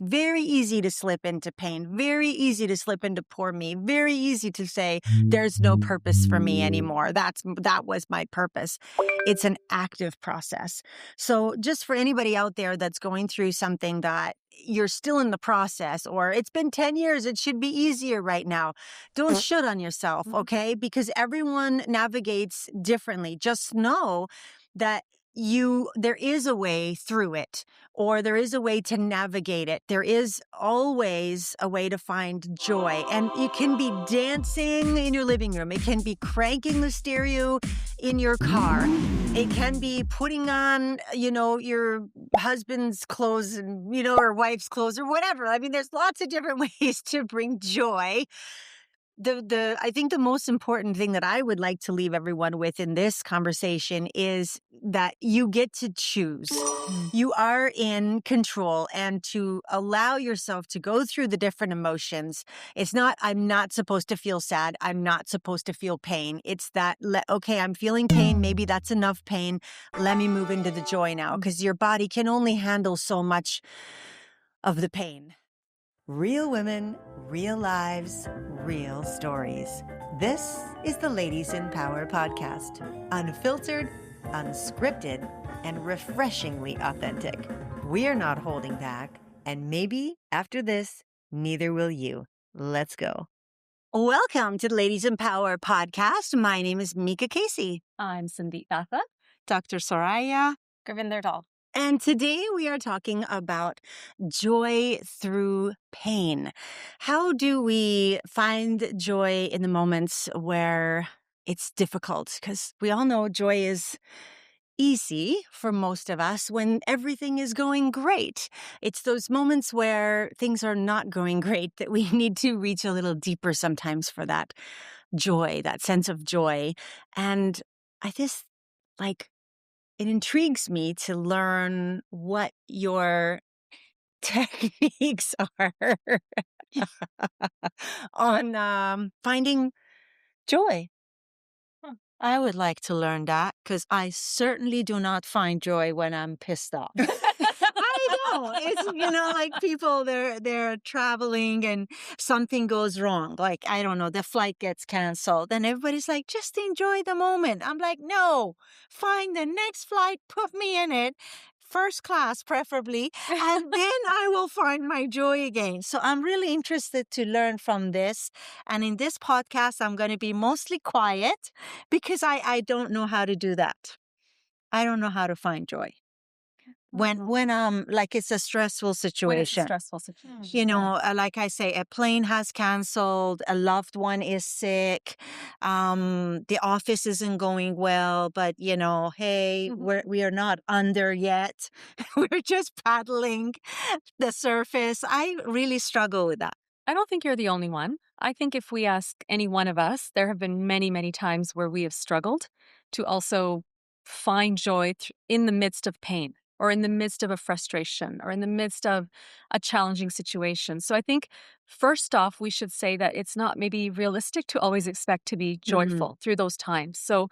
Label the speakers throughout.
Speaker 1: Very easy to slip into pain, very easy to slip into poor me, very easy to say, there's no purpose for me anymore. That was my purpose. It's an active process. So just for anybody out there that's going through something that you're still in the process, or it's been 10 years, it should be easier right now. Don't shoot on yourself, okay? Because everyone navigates differently. Just know that there is a way through it, or there is a way to navigate it. There is always a way to find joy. And it can be dancing in your living room. It can be cranking the stereo in your car. It can be putting on, your husband's clothes and, or wife's clothes or whatever. I mean, there's lots of different ways to bring joy. I think the most important thing that I would like to leave everyone with in this conversation is that you get to choose. You are in control, and to allow yourself to go through the different emotions. It's not, I'm not supposed to feel sad. I'm not supposed to feel pain. It's that, okay, I'm feeling pain. Maybe that's enough pain. Let me move into the joy now, because your body can only handle so much of the pain. Real women, real lives, real stories. This is the Ladies in Power podcast. Unfiltered, unscripted, and refreshingly authentic. We are not holding back, and maybe after this, neither will you. Let's go. Welcome to the Ladies in Power podcast. My name is Mika Casey.
Speaker 2: I'm Sandeep Batha.
Speaker 3: Dr. Soraya
Speaker 2: Gravinder Dal.
Speaker 1: And today we are talking about joy through pain. How do we find joy in the moments where it's difficult? Because we all know joy is easy for most of us when everything is going great. It's those moments where things are not going great that we need to reach a little deeper sometimes for that joy, that sense of joy. And I just it intrigues me to learn what your techniques are on finding joy.
Speaker 3: I would like to learn that, because I certainly do not find joy when I'm pissed off.
Speaker 1: I know. It's, like people, they're traveling and something goes wrong. Like, I don't know, the flight gets canceled. And everybody's like, just enjoy the moment. I'm like, no, find the next flight, put me in it. First class, preferably, and then I will find my joy again. So I'm really interested to learn from this. And in this podcast, I'm going to be mostly quiet because I don't know how to do that. I don't know how to find joy. When it's a stressful situation. Like I say, a plane has canceled, a loved one is sick, the office isn't going well, but hey, we are not under yet. We're just paddling the surface. I really struggle with that.
Speaker 2: I don't think you're the only one. I think if we ask any one of us, there have been many, many times where we have struggled to also find joy in the midst of pain, or in the midst of a frustration, or in the midst of a challenging situation. So I think first off, we should say that it's not maybe realistic to always expect to be joyful through those times. So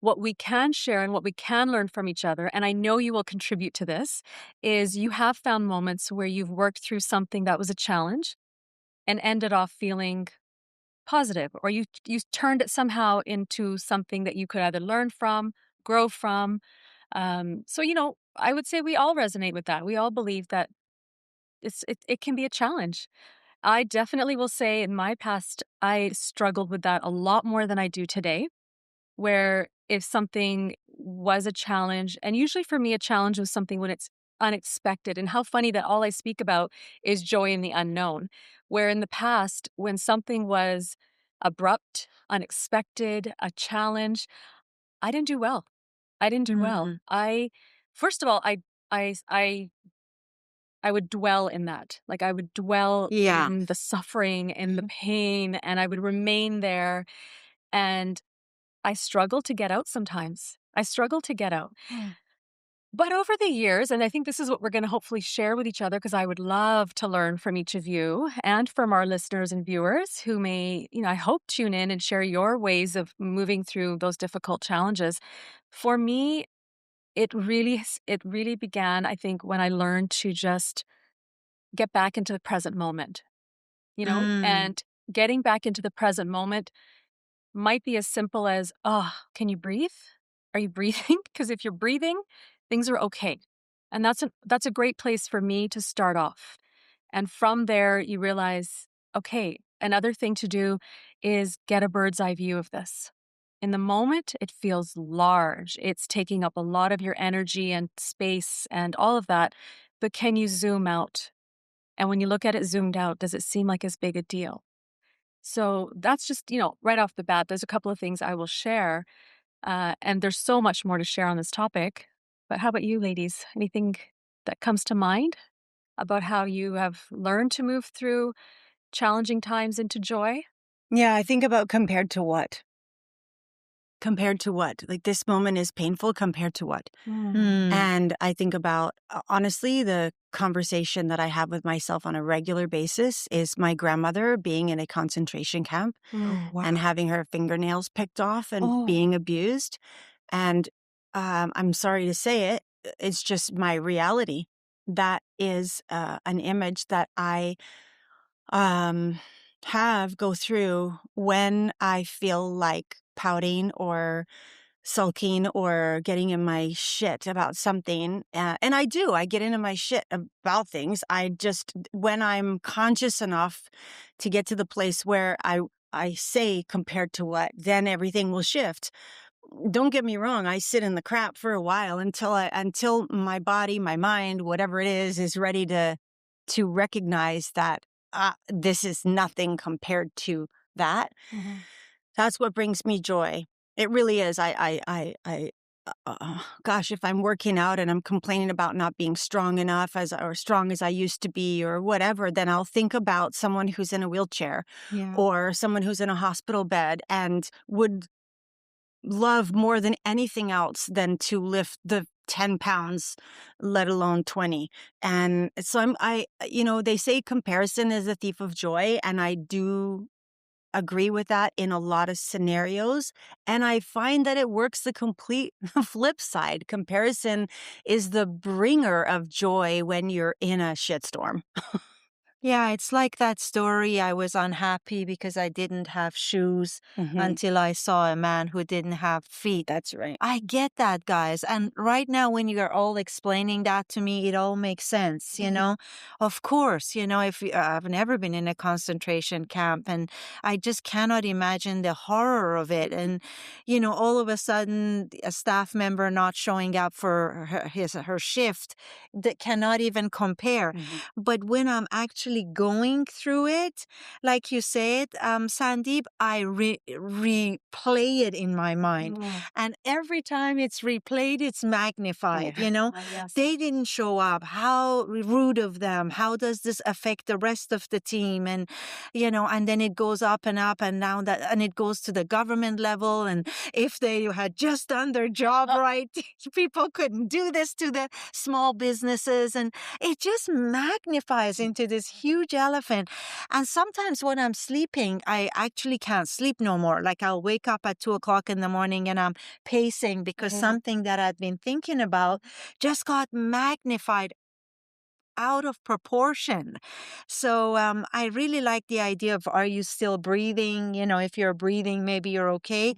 Speaker 2: what we can share and what we can learn from each other, and I know you will contribute to this, is you have found moments where you've worked through something that was a challenge and ended off feeling positive, or you turned it somehow into something that you could either learn from, grow from. So, I would say we all resonate with that. We all believe that it can be a challenge. I definitely will say in my past, I struggled with that a lot more than I do today, where if something was a challenge, and usually for me, a challenge was something when it's unexpected. And how funny that all I speak about is joy in the unknown, where in the past, when something was abrupt, unexpected, a challenge, I didn't do well. First of all, I would dwell in that. Like, I would dwell in the suffering and the pain, and I would remain there. And I struggle to get out sometimes. But over the years, and I think this is what we're going to hopefully share with each other, because I would love to learn from each of you and from our listeners and viewers who may, I hope, tune in and share your ways of moving through those difficult challenges. For me, it really began, I think, when I learned to just get back into the present moment,
Speaker 3: Mm.
Speaker 2: and getting back into the present moment might be as simple as, oh, can you breathe? Are you breathing? Because if you're breathing, things are okay. And that's a great place for me to start off. And from there, you realize, okay, another thing to do is get a bird's eye view of this. In the moment, it feels large. It's taking up a lot of your energy and space and all of that. But can you zoom out? And when you look at it zoomed out, does it seem like as big a deal? So that's just, right off the bat, there's a couple of things I will share. And there's so much more to share on this topic. But how about you, ladies? Anything that comes to mind about how you have learned to move through challenging times into joy?
Speaker 1: Yeah, I think about compared to what? Compared to what? Like this moment is painful compared to what?
Speaker 3: Mm.
Speaker 1: And I think about, honestly, the conversation that I have with myself on a regular basis is my grandmother being in a concentration camp
Speaker 3: Oh, wow.
Speaker 1: and having her fingernails picked off and
Speaker 3: Oh.
Speaker 1: being abused. And I'm sorry to say it, it's just my reality. That is an image that I have go through when I feel like pouting or sulking or getting in my shit about something. And I get into my shit about things. When I'm conscious enough to get to the place where I say compared to what, then everything will shift. Don't get me wrong. I sit in the crap for a while until my body, my mind, whatever it is ready to recognize that this is nothing compared to that.
Speaker 2: Mm-hmm.
Speaker 1: That's what brings me joy. It really is. Gosh, if I'm working out and I'm complaining about not being strong enough or strong as I used to be or whatever, then I'll think about someone who's in a wheelchair
Speaker 3: Yeah.
Speaker 1: or someone who's in a hospital bed and would love more than anything else than to lift the 10 pounds, let alone 20. And so they say comparison is a thief of joy. And I do agree with that in a lot of scenarios. And I find that it works the complete flip side. Comparison is the bringer of joy when you're in a shitstorm.
Speaker 3: Yeah, it's like that story. I was unhappy because I didn't have shoes until I saw a man who didn't have feet.
Speaker 1: That's right.
Speaker 3: I get that, guys. And right now, when you're all explaining that to me, it all makes sense, Of course, if I've never been in a concentration camp and I just cannot imagine the horror of it. And, all of a sudden, a staff member not showing up for her shift that cannot even compare. But when I'm actually going through it, like you said, Sandeep, I replay it in my mind. And every time it's replayed, it's magnified,
Speaker 2: Yes.
Speaker 3: They didn't show up. How rude of them. How does this affect the rest of the team? And, and then it goes up and up and now and it goes to the government level. And if they had just done their job right, people couldn't do this to the small businesses. And it just magnifies into this huge elephant. And sometimes when I'm sleeping, I actually can't sleep no more. Like I'll wake up at 2:00 in the morning and I'm pacing because something that I'd been thinking about just got magnified out of proportion. So I really like the idea of, are you still breathing? If you're breathing, maybe you're okay.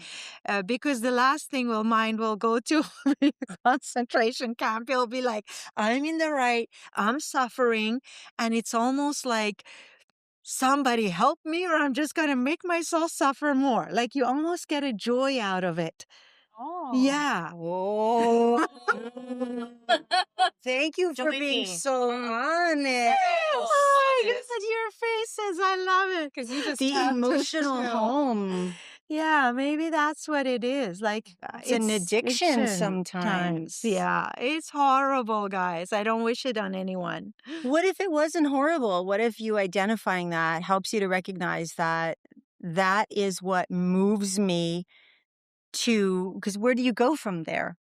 Speaker 3: Because the last thing mind will go to the concentration camp. It'll be like, I'm in the right, I'm suffering. And it's almost like, somebody help me or I'm just going to make myself suffer more. Like you almost get a joy out of it.
Speaker 2: Oh.
Speaker 3: Yeah.
Speaker 1: Oh. Thank you for being so honest.
Speaker 3: Oh, my God, your faces. I love it.
Speaker 2: Because you just
Speaker 1: The emotional home.
Speaker 3: Yeah, maybe that's what it is. Like
Speaker 1: It's an addiction sometimes.
Speaker 3: Yeah, it's horrible, guys. I don't wish it on anyone.
Speaker 1: What if it wasn't horrible? What if you identifying that helps you to recognize that that is what moves me to, because where do you go from there?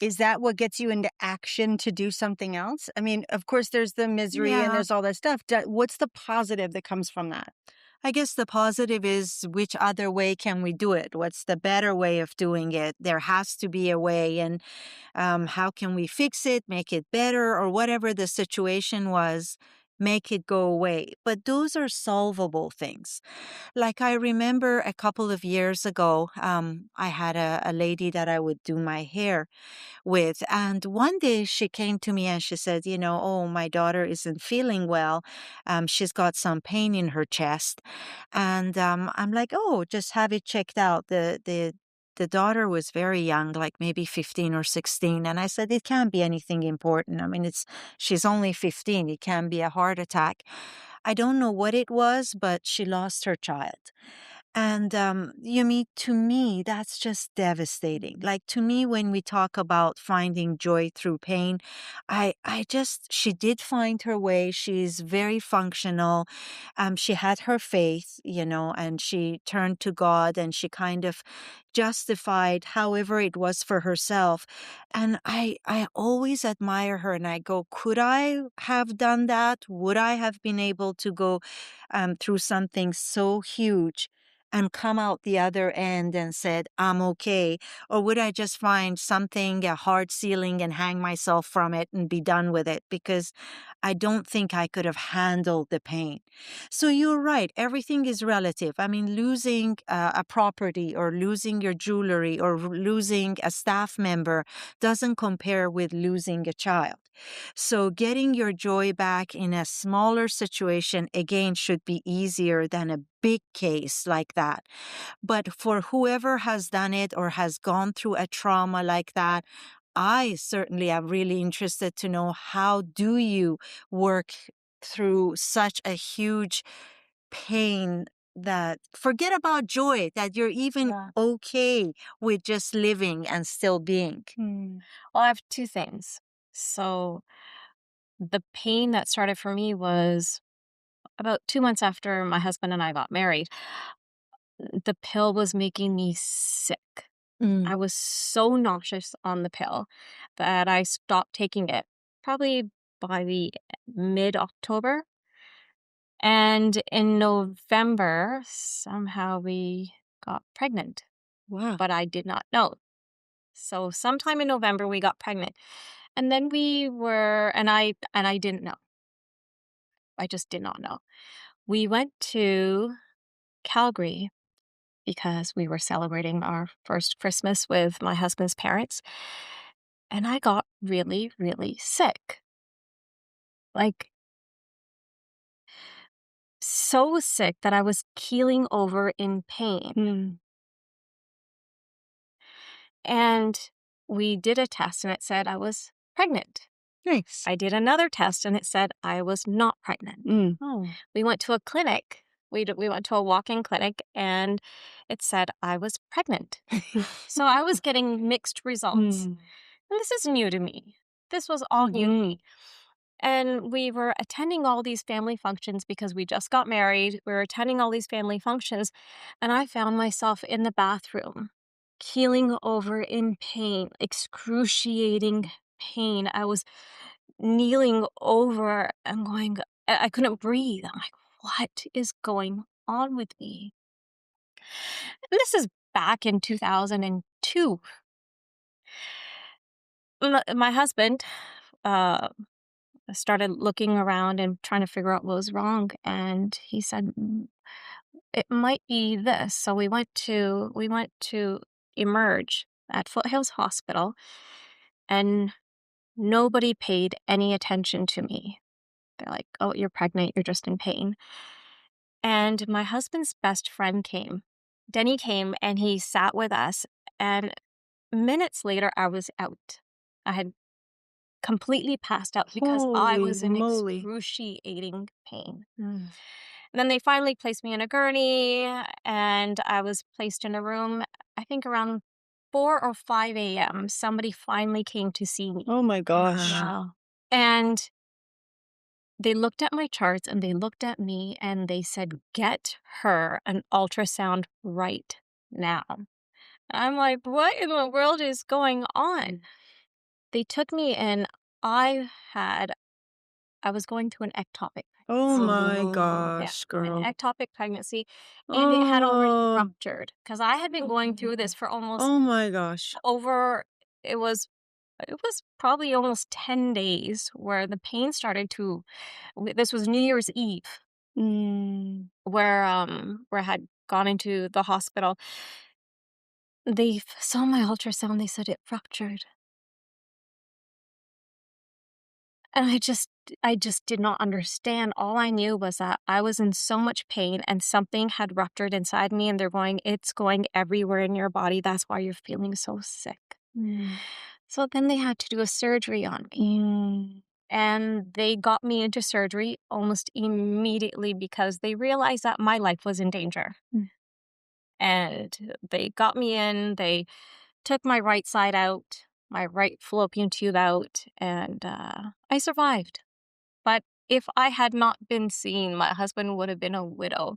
Speaker 1: Is that what gets you into action to do something else? I mean, of course, there's the misery and
Speaker 3: Yeah.
Speaker 1: there's all that stuff. What's the positive that comes from that?
Speaker 3: I guess the positive is, which other way can we do it? What's the better way of doing it? There has to be a way. And how can we fix it, make it better, or whatever the situation was? make it go away. But those are solvable things. Like I remember a couple of years ago, I had a lady that I would do my hair with. And one day she came to me and she said, oh, my daughter isn't feeling well. She's got some pain in her chest. And I'm like, oh, just have it checked out. The daughter was very young, like maybe 15 or 16. And I said, it can't be anything important. I mean, she's only 15. It can be a heart attack. I don't know what it was, but she lost her child. And to me, that's just devastating. Like to me, when we talk about finding joy through pain, she did find her way. She's very functional. She had her faith, and she turned to God and she kind of justified however it was for herself. And I always admire her and I go, could I have done that? Would I have been able to go through something so huge and come out the other end and said, I'm okay? Or would I just find something, a hard ceiling, and hang myself from it and be done with it? Because I don't think I could have handled the pain. So you're right. Everything is relative. I mean, losing a property or losing your jewelry or losing a staff member doesn't compare with losing a child. So getting your joy back in a smaller situation, again, should be easier than a big case like that. But for whoever has done it or has gone through a trauma like that, I certainly am really interested to know, how do you work through such a huge pain that forget about joy, that you're even okay with just living and still being?
Speaker 2: Well, I have two things. So the pain that started for me was about 2 months after my husband and I got married. The pill was making me sick. I was so nauseous on the pill that I stopped taking it probably by the mid-October. And in November, somehow we got pregnant,
Speaker 3: Wow.
Speaker 2: but I did not know. So sometime in November we got pregnant. And then and I didn't know. I just did not know. We went to Calgary because we were celebrating our first Christmas with my husband's parents. And I got really, really sick. Like, so sick that I was keeling over in pain. And we did a test and it said I was pregnant.
Speaker 3: Nice.
Speaker 2: I did another test and it said I was not pregnant.
Speaker 3: Oh.
Speaker 2: We went to a clinic. We went to a walk-in clinic and it said I was pregnant. So I was getting mixed results. And this is new to me. This was all new to me. And we were attending all these family functions because we just got married. We were attending all these family functions. And I found myself in the bathroom, keeling over in pain, excruciating pain. I was kneeling over and going, I couldn't breathe. I'm like, what is going on with me? And this is back in 2002. My husband started looking around and trying to figure out what was wrong. And he said, it might be this. So we went to Emerge at Foothills Hospital, and nobody paid any attention to me. They're like, oh, you're pregnant, you're just in pain. And my husband's best friend came. Denny came and he sat with us. And minutes later, I was out. I had completely passed out because I was in excruciating pain. And then they finally placed me in a gurney and I was placed in a room, I think around 4 or 5 a.m. Somebody finally came to see me.
Speaker 3: Oh my gosh.
Speaker 2: Wow. And they looked at my charts and they looked at me and they said, get her an ultrasound right now. I'm like, what in the world is going on? They took me in. I was going through an ectopic.
Speaker 3: Oh my gosh, girl.
Speaker 2: An ectopic pregnancy. And it had already ruptured because I had been going through this for almost
Speaker 3: Oh my gosh.
Speaker 2: it was
Speaker 4: it was probably almost 10 days where the pain started to, this was New Year's Eve, where I had gone into the hospital. They saw my ultrasound, they said it ruptured. And I just did not understand. All I knew was that I was in so much pain and something had ruptured inside me, and they're going, it's going everywhere in your body. That's why you're feeling so sick. So then they had to do a surgery on me. And they got me into surgery almost immediately because they realized that my life was in danger. And they got me in, they took my right side out, my right fallopian tube out, and I survived. But if I had not been seen, my husband would have been a widow.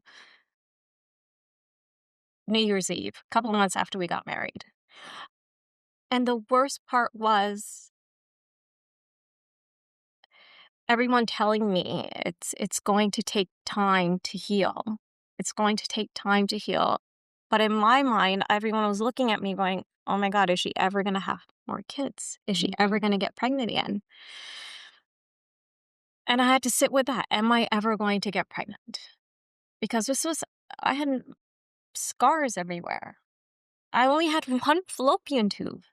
Speaker 4: New Year's Eve, a couple of months after we got married. And the worst part was everyone telling me it's going to take time to heal. It's going to take time to heal. But in my mind, everyone was looking at me going, oh my God, is she ever going to have more kids? Is she ever going to get pregnant again? And I had to sit with that. Am I ever going to get pregnant? Because I had scars everywhere. I only had one fallopian tube.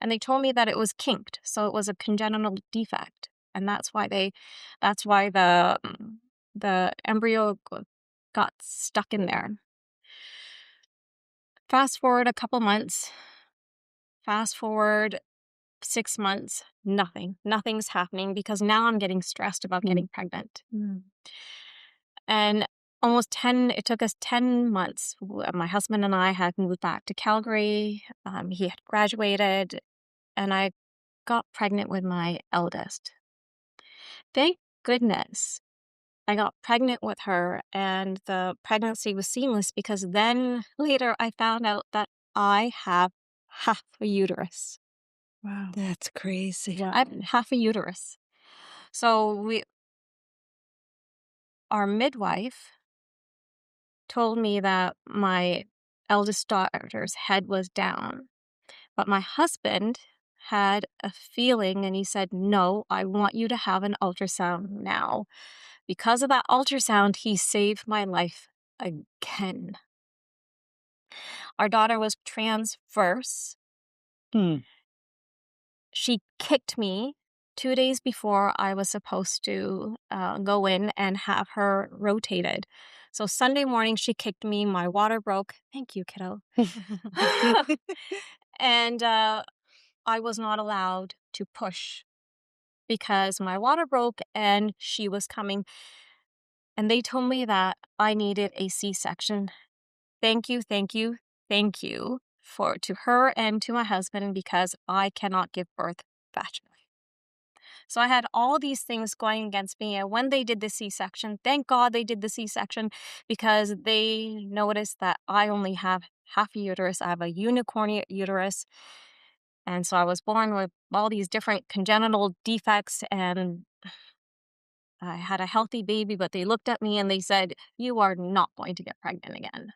Speaker 4: And they told me that it was kinked. So it was a congenital defect. And that's why the embryo got stuck in there. Fast forward a couple months. Fast forward 6 months. Nothing's happening because now I'm getting stressed about getting pregnant. And it took us 10 months. My husband and I had moved back to Calgary. He had graduated, and I got pregnant with my eldest. Thank goodness I got pregnant with her, and the pregnancy was seamless because then later I found out that I have half a uterus.
Speaker 3: Wow. That's crazy.
Speaker 4: I have half a uterus. So our midwife told me that my eldest daughter's head was down, but my husband had a feeling and he said, no, I want you to have an ultrasound now. Because of that ultrasound, he saved my life again. Our daughter was transverse. She kicked me 2 days before I was supposed to go in and have her rotated. So Sunday morning, she kicked me. My water broke. Thank you, kiddo. And I was not allowed to push because my water broke and she was coming. And they told me that I needed a C-section. Thank you to her and to my husband because I cannot give birth vaginally. So I had all these things going against me. And when they did the C-section, thank God they did the C-section because they noticed that I only have half a uterus. I have a unicorn uterus. And so I was born with all these different congenital defects and I had a healthy baby, but they looked at me and they said, you are not going to get pregnant again.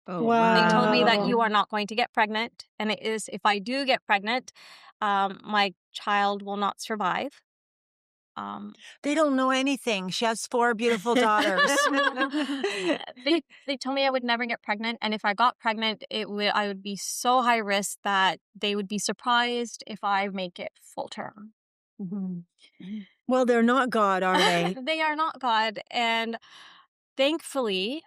Speaker 3: Wow.
Speaker 4: They told me that you are not going to get pregnant. And it is, if I do get pregnant, my child will not survive.
Speaker 3: They don't know anything. She has 4 beautiful daughters.
Speaker 4: They told me I would never get pregnant. And if I got pregnant, I would be so high risk that they would be surprised if I make it full term.
Speaker 3: Well, they're not God, are they?
Speaker 4: They are not God. And thankfully,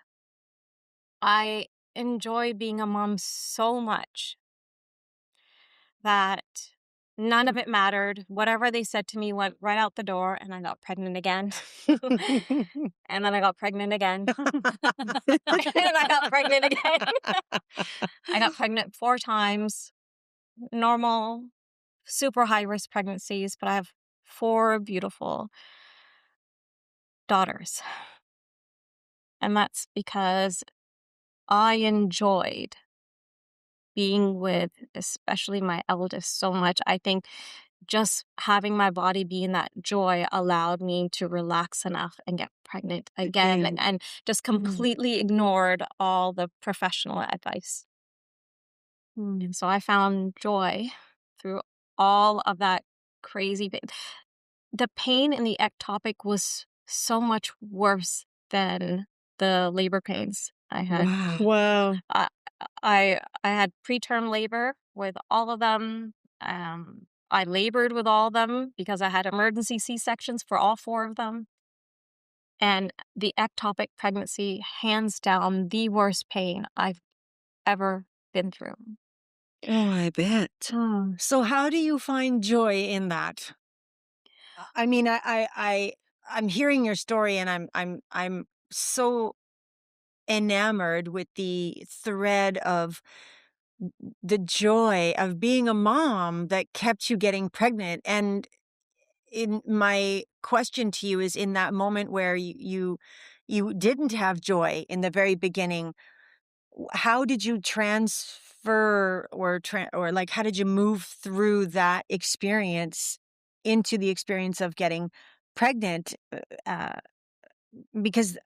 Speaker 4: I enjoy being a mom so much that none of it mattered. Whatever they said to me went right out the door, and I got pregnant again. And then I got pregnant again. And I got pregnant again. I got pregnant 4 times. Normal, super high-risk pregnancies, but I have 4 beautiful daughters. And that's because I enjoyed being with especially my eldest so much. I think just having my body be in that joy allowed me to relax enough and get pregnant again and just completely ignored all the professional advice. And so I found joy through all of that crazy pain. The pain in the ectopic was so much worse than the labor pains I had.
Speaker 3: Wow.
Speaker 1: Wow.
Speaker 4: I I had preterm labor with all of them. I labored with all of them because I had emergency C-sections for all 4 of them. And the ectopic pregnancy, hands down, the worst pain I've ever been through.
Speaker 1: Oh, I bet. So how do you find joy in that? I mean, I'm hearing your story and I'm so enamored with the thread of the joy of being a mom that kept you getting pregnant. And in my question to you is, in that moment where you didn't have joy in the very beginning, how did you transfer or like how did you move through that experience into the experience of getting pregnant? Uh, because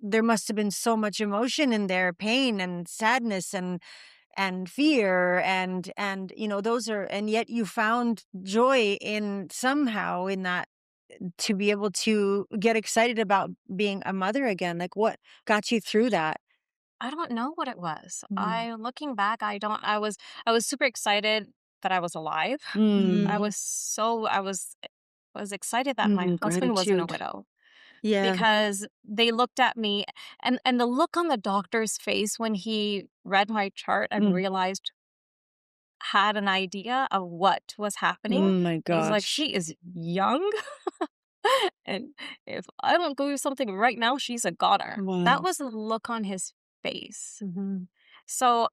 Speaker 1: there must have been so much emotion in there, pain and sadness and fear and those are, and yet you found joy in somehow in that, to be able to get excited about being a mother again. Like, what got you through that?
Speaker 4: I don't know what it was.
Speaker 1: Mm.
Speaker 4: Looking back, I was super excited that I was alive.
Speaker 1: Mm.
Speaker 4: I was excited that my husband wasn't a
Speaker 1: Gratitude.
Speaker 4: widow
Speaker 1: Yeah.
Speaker 4: because they looked at me and the look on the doctor's face when he read my chart and realized had an idea of what was happening.
Speaker 1: Oh my
Speaker 4: It was like,
Speaker 1: gosh.
Speaker 4: she is young. And if I don't go do something right now, she's a goner. That
Speaker 1: Wow.
Speaker 4: was the look on his face.
Speaker 1: Mhm.
Speaker 4: So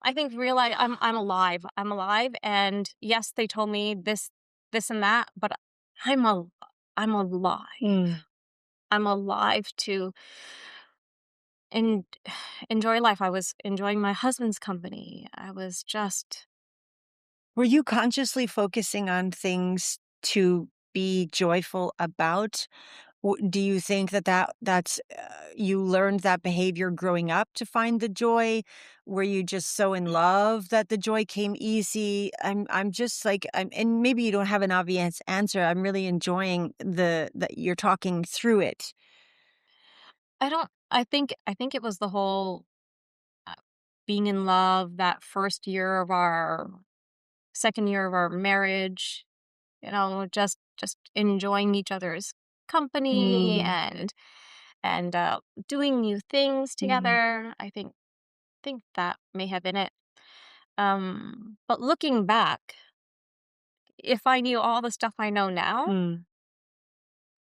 Speaker 4: I think realize I'm alive. I'm alive, and yes, they told me this and that, but I'm a I'm alive.
Speaker 1: Mm.
Speaker 4: I'm alive to en- enjoy life. I was enjoying my husband's company. I was just
Speaker 1: Were you consciously focusing on things to be joyful about? Do you think that's you learned that behavior growing up to find the joy? Were you just so in love that the joy came easy? I'm just like, and maybe you don't have an obvious answer. I'm really enjoying the that you're talking through it.
Speaker 4: I don't I think it was the whole uh, being in love that first year of our second year of our marriage, just enjoying each other's company
Speaker 1: Mm.
Speaker 4: and doing new things
Speaker 1: Mm.
Speaker 4: together. Think that may have been it. But looking back, if I knew all the stuff I know now,
Speaker 1: Mm.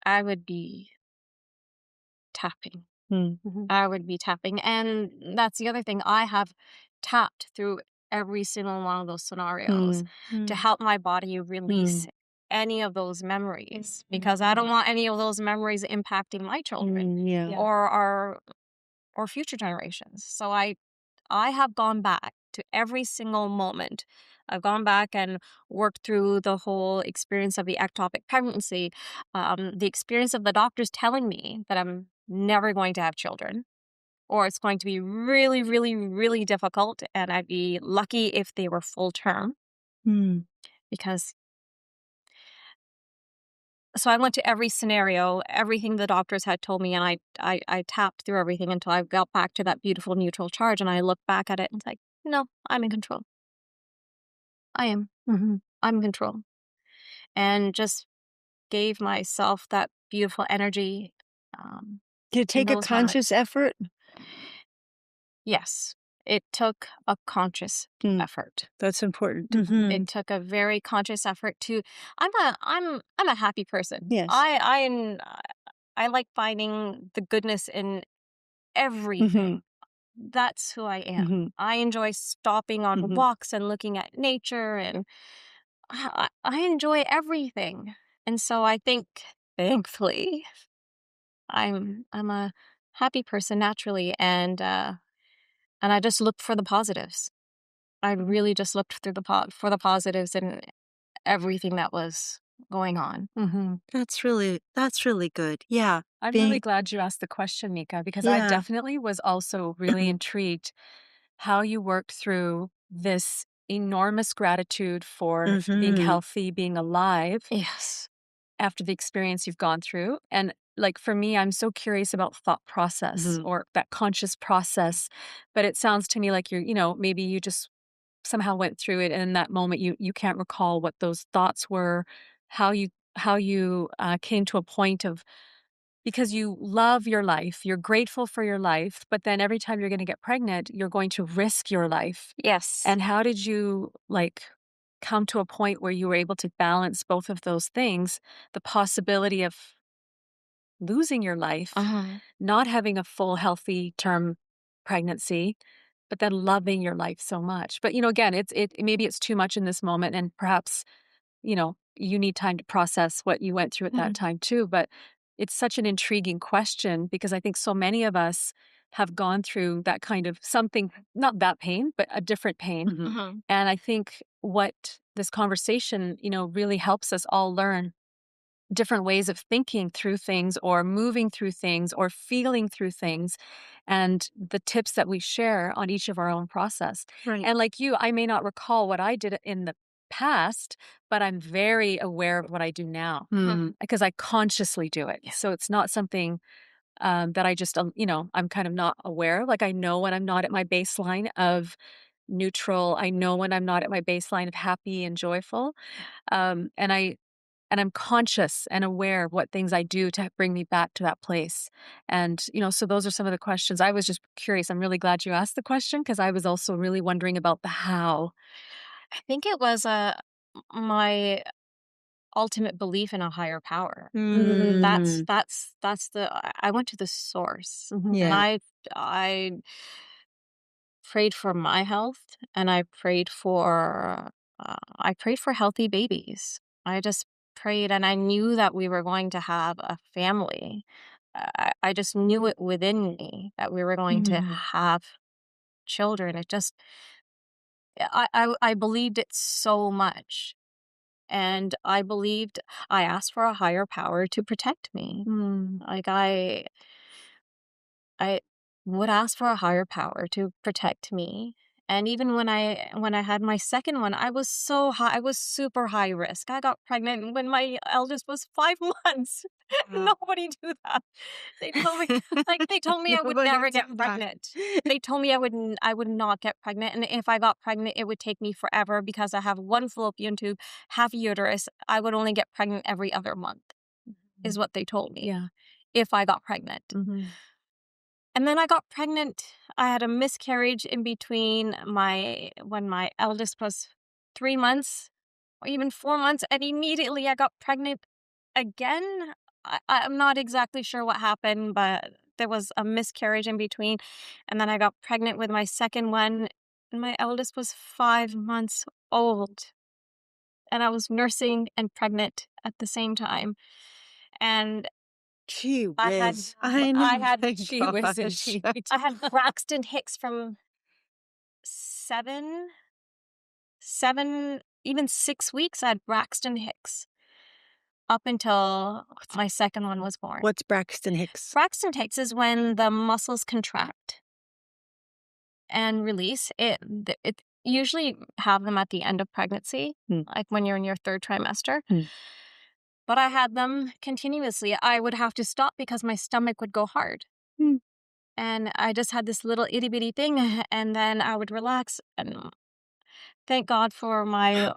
Speaker 4: I would be tapping.
Speaker 1: Mm.
Speaker 4: I would be tapping. And that's the other thing. I have tapped through every single one of those scenarios to
Speaker 1: Mm.
Speaker 4: help my body release
Speaker 1: Mm.
Speaker 4: any of those memories because I don't want any of those memories impacting my children
Speaker 1: Yeah.
Speaker 4: or our or future generations. So I have gone back to every single moment. I've gone back and worked through the whole experience of the ectopic pregnancy, the experience of the doctors telling me that I'm never going to have children, or it's going to be really, really, really difficult, and I'd be lucky if they were full term.
Speaker 1: Mm.
Speaker 4: Because so I went to every scenario, everything the doctors had told me, and I tapped through everything until I got back to that beautiful neutral charge, and I looked back at it and it's like, no, I'm in control. I am. I'm in control. And just gave myself that beautiful energy.
Speaker 1: Did it
Speaker 4: In
Speaker 1: take a
Speaker 4: those moments.
Speaker 1: conscious effort?
Speaker 4: Yes, it took a conscious
Speaker 1: Mm.
Speaker 4: effort.
Speaker 1: That's important.
Speaker 4: It took a very conscious effort to. I'm a happy person.
Speaker 1: Yes.
Speaker 4: I like finding the goodness in everything. That's who I am.
Speaker 1: Mhm.
Speaker 4: I enjoy stopping on walks and looking at nature, and I enjoy everything. And so I think, thankfully, I'm a happy person naturally, and I just looked for the positives. I really just looked through for the positives in everything that was going on.
Speaker 3: That's really good. Yeah.
Speaker 2: I'm
Speaker 3: Being
Speaker 2: really glad you asked the question, Mika, because I
Speaker 3: Yeah.
Speaker 2: definitely was also really intrigued how you worked through this enormous gratitude for being
Speaker 3: Mhm.
Speaker 2: healthy, being alive
Speaker 4: Yes.
Speaker 2: after the experience you've gone through. And like for me, I'm so curious about thought process
Speaker 3: Mhm.
Speaker 2: or that conscious process. But it sounds to me like maybe you just somehow went through it, and in that moment you can't recall what those thoughts were, how you came to a point of, because you love your life, you're grateful for your life, but then every time you're going to get pregnant, you're going to risk your life.
Speaker 4: Yes.
Speaker 2: And how did you come to a point where you were able to balance both of those things, the possibility of losing your life,
Speaker 4: Uh-huh.
Speaker 2: not having a full healthy term pregnancy, but then loving your life so much? But again, it maybe it's too much in this moment, and perhaps you need time to process what you went through at that
Speaker 4: Mhm.
Speaker 2: time too. But it's such an intriguing question, because I think so many of us have gone through that kind of something, not that pain, but a different pain.
Speaker 3: Mhm.
Speaker 4: Mhm.
Speaker 2: And I think what this conversation, really helps us all learn different ways of thinking through things, or moving through things, or feeling through things, and the tips that we share on each of our own process.
Speaker 4: Right.
Speaker 2: And like you, I may not recall what I did in the past, but I'm very aware of what I do now
Speaker 3: Mhm.
Speaker 2: because I consciously do it.
Speaker 4: Yeah.
Speaker 2: So it's not something that I just, I'm kind of not aware. Like I know when I'm not at my baseline of neutral. I know when I'm not at my baseline of happy and joyful. And I'm conscious and aware of what things I do to bring me back to that place. And, so those are some of the questions. I was just curious. I'm really glad you asked the question, because I was also really wondering about the how.
Speaker 4: I think it was my ultimate belief in a higher power. That's
Speaker 3: Mm.
Speaker 4: that's the I went to the source,
Speaker 2: Mhm.
Speaker 4: and
Speaker 3: Yeah.
Speaker 4: I prayed for my health, and I prayed for healthy babies. I just prayed, and I knew that we were going to have a family. I just knew it within me that we were going to
Speaker 3: Mhm.
Speaker 4: have children. I believed it so much. And I asked for a higher power to protect me.
Speaker 2: Mm.
Speaker 4: Like I would ask for a higher power to protect me. And even when I had my second one, I was so high. I was super high risk. I got pregnant when my eldest was 5 months.
Speaker 3: Wow.
Speaker 4: Nobody do that. They told me I would
Speaker 3: Nobody
Speaker 4: never
Speaker 3: do
Speaker 4: get
Speaker 3: that.
Speaker 4: pregnant. They told me I would not get pregnant, and if I got pregnant, it would take me forever because I have one fallopian tube, half a uterus. I would only get pregnant every other month, is what they told me
Speaker 2: Yeah.
Speaker 4: if I got pregnant.
Speaker 2: Mhm.
Speaker 4: And then I got pregnant. I had a miscarriage in between when my eldest was 3 months or even 4 months, and immediately I got pregnant again. I'm not exactly sure what happened, but there was a miscarriage in between. And then I got pregnant with my second one, and my eldest was 5 months old. And I was nursing and pregnant at the same time. And
Speaker 3: Gee
Speaker 4: I had
Speaker 3: whiz. I
Speaker 4: I
Speaker 3: know.
Speaker 4: had
Speaker 3: My
Speaker 2: She was
Speaker 3: gosh.
Speaker 2: indeed.
Speaker 4: I had Braxton Hicks from seven, even 6 weeks. I had Braxton Hicks up until my second one was born.
Speaker 3: What's Braxton Hicks?
Speaker 4: Braxton Hicks is when the muscles contract and release. It usually have them at the end of pregnancy, like when you're in your third trimester. But I had them continuously. I would have to stop because my stomach would go hard.
Speaker 3: Hmm.
Speaker 4: And I just had this little itty bitty thing, and then I would relax. And thank God for my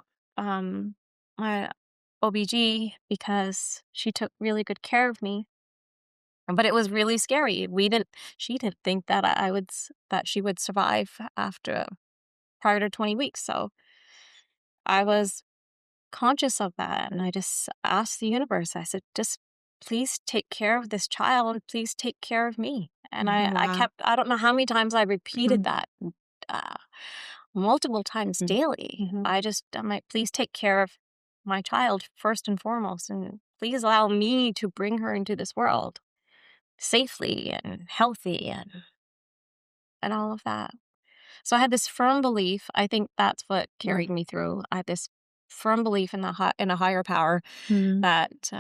Speaker 4: OBG, because she took really good care of me. But it was really scary. She didn't think that that she would survive prior to 20 weeks. So I was conscious of that, and I just asked the universe. I said, just please take care of this child. Please take care of me. And
Speaker 3: Wow.
Speaker 4: I don't know how many times I repeated
Speaker 3: Mhm.
Speaker 4: that, uh, multiple times daily.
Speaker 2: Mhm.
Speaker 4: I'm like, please take care of my child first and foremost, and please allow me to bring her into this world safely and healthy and all of that. So I had this firm belief. I think that's what carried me through. I had this firm belief in in a higher power
Speaker 3: Mhm.
Speaker 4: that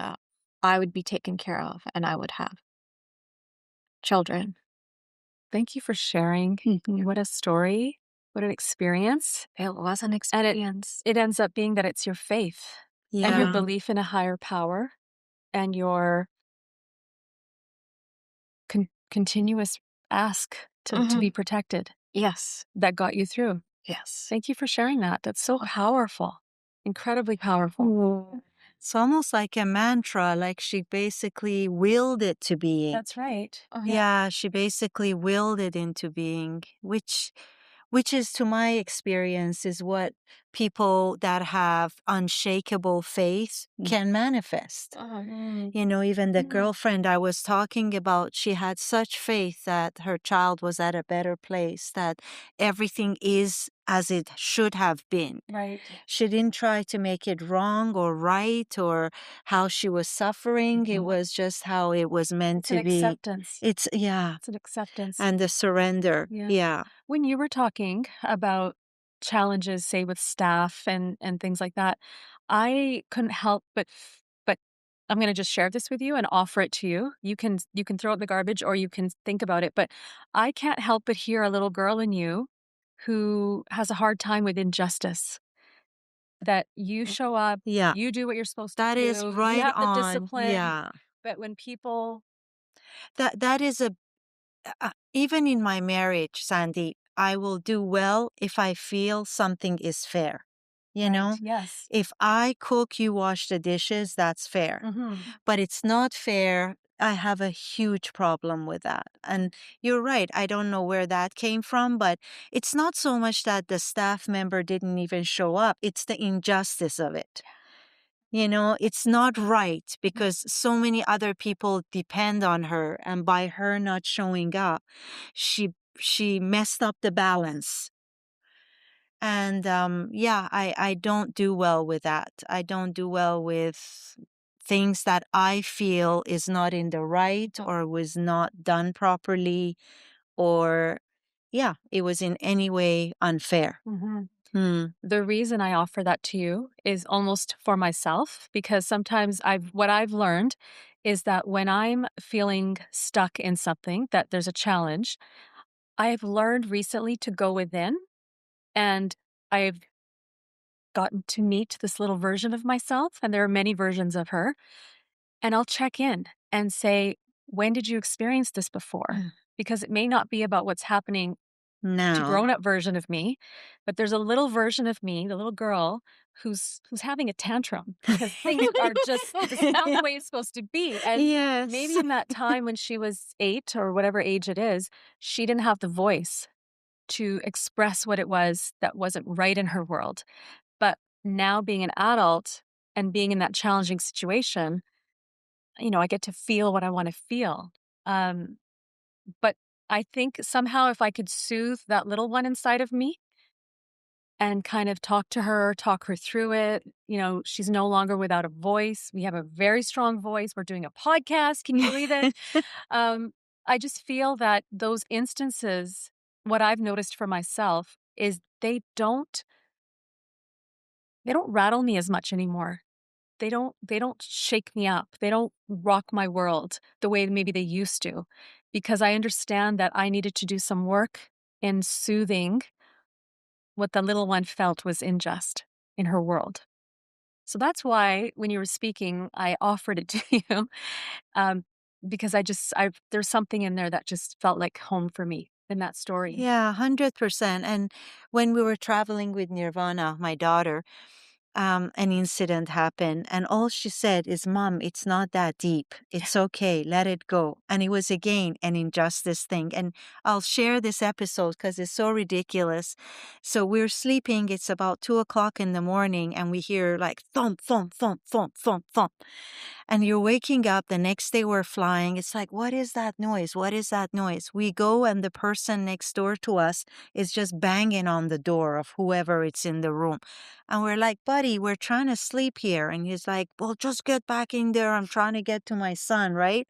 Speaker 4: I would be taken care of and I would have children.
Speaker 2: Thank you for sharing. What a story. what an experience.
Speaker 4: It was an
Speaker 2: And
Speaker 4: experience.
Speaker 2: it ends up being that it's your faith and your
Speaker 3: Yeah.
Speaker 2: belief in a higher power and your continuous ask to be protected
Speaker 4: Yes.
Speaker 2: that got you through.
Speaker 4: Yes.
Speaker 2: Thank you for sharing that. That's so powerful, incredibly powerful.
Speaker 3: It's almost like a mantra, like she basically willed it to being.
Speaker 2: That's right.
Speaker 3: Yeah, she basically willed it into being, which is, to my experience, is what people that have unshakable faith can manifest. You know, even the girlfriend I was talking about, she had such faith that her child was at a better place, that everything is as it should have been.
Speaker 2: Right.
Speaker 3: She didn't try to make it wrong or right or how she was suffering. It was just how it was meant
Speaker 2: It's
Speaker 3: to
Speaker 2: an
Speaker 3: be.
Speaker 2: acceptance.
Speaker 3: It's
Speaker 2: It's an acceptance.
Speaker 3: and the surrender.
Speaker 2: Yeah.
Speaker 3: Yeah.
Speaker 2: When you were talking about challenges, say with staff and things like that, I couldn't help but I'm going to just share this with you and offer it to you. You can throw it in the garbage or you can think about it, but I can't help but hear a little girl in you who has a hard time with injustice. That you show up,
Speaker 3: Yeah.
Speaker 2: you do what you're supposed to
Speaker 3: That
Speaker 2: do.
Speaker 3: is
Speaker 2: You
Speaker 3: right
Speaker 2: have the
Speaker 3: on.
Speaker 2: discipline.
Speaker 3: Yeah.
Speaker 2: But when people
Speaker 3: That is even in my marriage, Sandy, I will do well if I feel something is fair. You
Speaker 2: Right,
Speaker 3: know,
Speaker 2: yes.
Speaker 3: if I cook, you wash the dishes, that's fair. But it's not fair. I have a huge problem with that. And you're right. I don't know where that came from, but it's not so much that the staff member didn't even show up. It's the injustice of it. You know, it's not right because so many other people depend on her, and by her not showing up, she messed up the balance. And yeah, I don't do well with that. I don't do well with things that I feel is not in the right or was not done properly, or yeah, it was in any way unfair.
Speaker 2: The reason I offer that to you is almost for myself, because sometimes what I've learned is that when I'm feeling stuck in something, that there's a challenge, I have learned recently to go within, and I've gotten to meet this little version of myself, and there are many versions of her, and I'll check in and say, when did you experience this before? Because it may not be about what's happening to
Speaker 3: No.
Speaker 2: grown-up version of me, but there's a little version of me, the little girl, who's having a tantrum because things are just this is not the way it's supposed to be. And
Speaker 3: Yes.
Speaker 2: maybe in that time when she was 8 or whatever age it is, she didn't have the voice to express what it was that wasn't right in her world. But now being an adult and being in that challenging situation, you know, I get to feel what I want to feel. But I think somehow if I could soothe that little one inside of me and kind of talk her through it, you know, she's no longer without a voice. We have a very strong voice. We're doing a podcast. Can you believe it? I just feel that those instances, what I've noticed for myself is they don't rattle me as much anymore. They don't shake me up. They don't rock my world the way maybe they used to, because I understand that I needed to do some work in soothing what the little one felt was unjust in her world. So that's why when you were speaking, I offered it to you, because there's something in there that just felt like home for me in that story.
Speaker 3: Yeah, 100%. And when we were traveling with Nirvana, my daughter, an incident happened, and all she said is, "Mom, it's not that deep. It's okay. Let it go." And it was again an injustice thing. And I'll share this episode because it's so ridiculous. So we're sleeping. It's about 2 o'clock in the morning, and we hear like thump, thump, thump, thump, thump, thump. And you're waking up. The next day we're flying. It's like, what is that noise? What is that noise? We go, and the person next door to us is just banging on the door of whoever it's in the room. And we're like, buddy, we're trying to sleep here. And he's like, well, just get back in there. I'm trying to get to my son, right?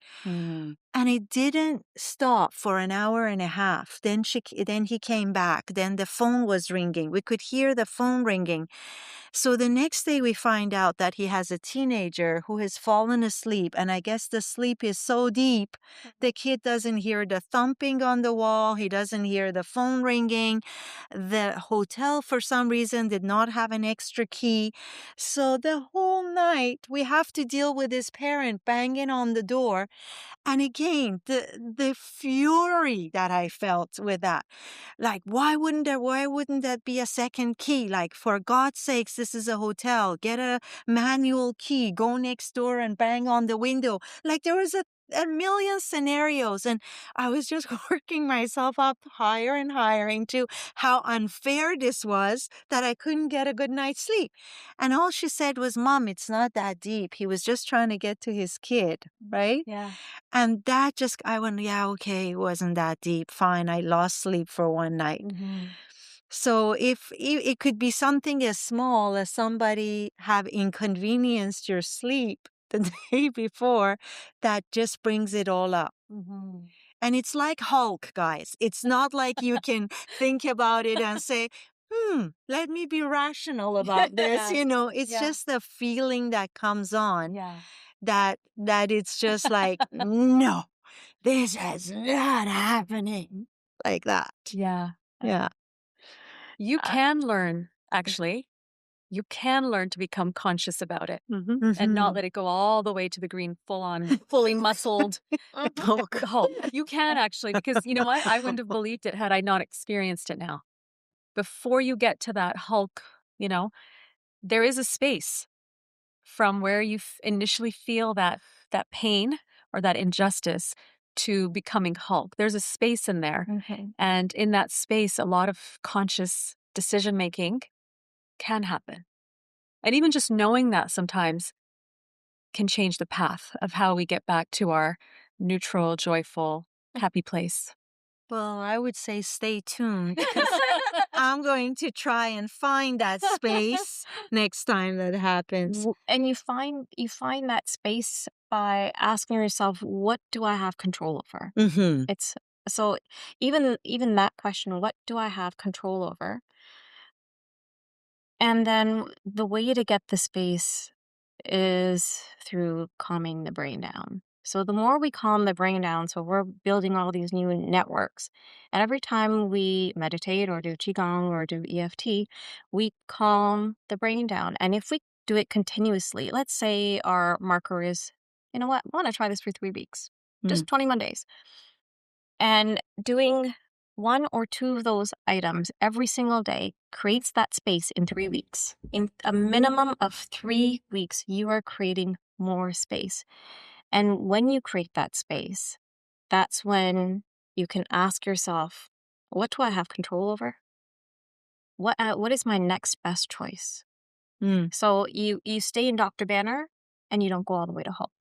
Speaker 3: And it didn't stop for an hour and a half. Then he came back. Then the phone was ringing. We could hear the phone ringing. So the next day we find out that he has a teenager who has fallen asleep. And I guess the sleep is so deep, the kid doesn't hear the thumping on the wall. He doesn't hear the phone ringing. The hotel, for some reason, did not have an extra key. So the whole night we have to deal with this parent banging on the door. And again, the fury that I felt with that, like, why wouldn't that be a second key? Like, for God's sakes, this is a hotel. Get a manual key, go next door and bang on the window. Like, there was a million scenarios, and I was just working myself up higher and higher into how unfair this was that I couldn't get a good night's sleep. And all she said was, Mom, it's not that deep. He was just trying to get to his kid, right?
Speaker 2: Yeah.
Speaker 3: And that just, I went, yeah, okay, it wasn't that deep. Fine, I lost sleep for one night.
Speaker 2: Mm-hmm.
Speaker 3: So if it could be something as small as somebody have inconvenienced your sleep the day before, that just brings it all up.
Speaker 2: Mm-hmm.
Speaker 3: And it's like Hulk, guys. It's not like you can think about it and say, let me be rational about this.
Speaker 2: Yeah.
Speaker 3: It's
Speaker 2: Yeah.
Speaker 3: just the feeling that comes on.
Speaker 2: Yeah.
Speaker 3: That it's just like, no, this is not happening, like that.
Speaker 2: Yeah.
Speaker 3: Yeah.
Speaker 2: You can learn, actually, you can learn to become conscious about it and not let it go all the way to the green, full on, fully muscled
Speaker 3: Hulk.
Speaker 2: Hulk. You can actually, because you know what? I wouldn't have believed it had I not experienced it now. Before you get to that Hulk, there is a space from where you initially feel that pain or that injustice to becoming Hulk. There's a space in there.
Speaker 4: Okay.
Speaker 2: And in that space, a lot of conscious decision-making can happen. And even just knowing that sometimes can change the path of how we get back to our neutral, joyful, happy place.
Speaker 3: Well, I would say stay tuned, because I'm going to try and find that space next time that happens.
Speaker 4: And you find that space by asking yourself, what do I have control over?
Speaker 3: Mm-hmm.
Speaker 4: It's so even that question, what do I have control over? And then the way to get the space is through calming the brain down. So the more we calm the brain down, so we're building all these new networks. And every time we meditate or do Qigong or do EFT, we calm the brain down. And if we do it continuously, let's say our marker is, you know what, I want to try this for 3 weeks, just 21 days. And doing 1 or 2 of those items every single day creates that space in 3 weeks. In a minimum of 3 weeks, you are creating more space. And when you create that space, that's when you can ask yourself, what do I have control over? What is my next best choice? So you stay in Dr. Banner and you don't go all the way to Hulk.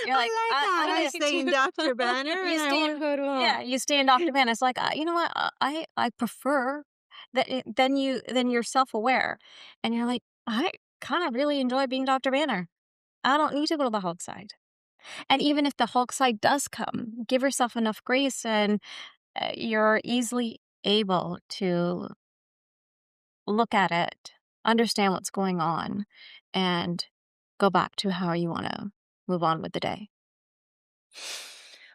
Speaker 4: You're like,
Speaker 3: I stay in Dr. Banner.
Speaker 4: You stay in, yeah, you stay in Dr. Banner. It's like, you know what? I prefer that. Then you're self-aware, and you're like, I kind of really enjoy being Dr. Banner. I don't need to go to the Hulk side. And even if the Hulk side does come, give yourself enough grace, and you're easily able to look at it, understand what's going on, and go back to how you want to move on with the day.